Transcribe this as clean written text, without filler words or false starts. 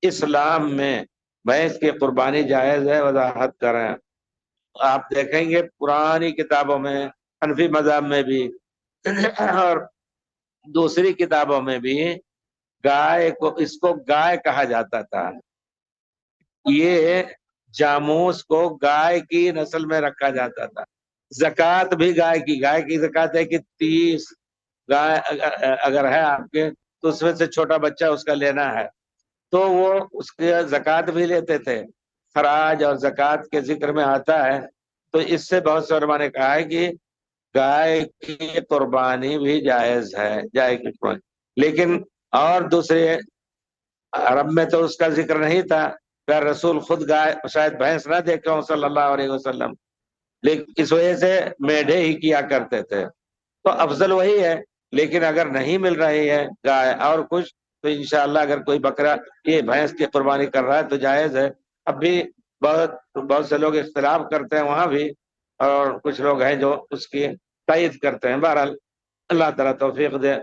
اسلام میں بھینس کی قربانی جائز ہے، وضاحت کریں۔ آپ دیکھیں گے پرانی کتابوں میں، حنفی مذہب میں بھی اور دوسری کتابوں میں بھی، گائے کو، اس کو گائے کہا جاتا تھا۔ یہ جاموس کو گائے کی نسل میں رکھا جاتا تھا۔ زکوٰۃ بھی گائے کی زکوٰۃ ہے کہ 30 گائے اگر ہے آپ کے تو اس میں سے چھوٹا بچہ اس کا لینا ہے، تو وہ اس کے زکوٰۃ بھی لیتے تھے۔ خراج اور زکوٰۃ کے ذکر میں آتا ہے، تو اس سے بہت سے علماء نے کہا ہے کہ گائے کی قربانی بھی جائز ہے، گائے کی قربانی۔ لیکن اور دوسرے عرب میں تو اس کا ذکر نہیں تھا، کہ رسول خود گائے شاید بھینس نہ دیکھا ہوں صلی اللہ علیہ وسلم، لیکن اس وجہ سے میڈے ہی کیا کرتے تھے۔ تو افضل وہی ہے، لیکن اگر نہیں مل رہی ہے گائے اور کچھ، تو انشاءاللہ اگر کوئی بکرا یہ بھینس کی قربانی کر رہا ہے تو جائز ہے۔ اب بھی بہت سے لوگ اختلاف کرتے ہیں وہاں بھی، اور کچھ لوگ ہیں جو اس کی تائید کرتے ہیں۔ بہرحال اللہ تعالیٰ توفیق دے۔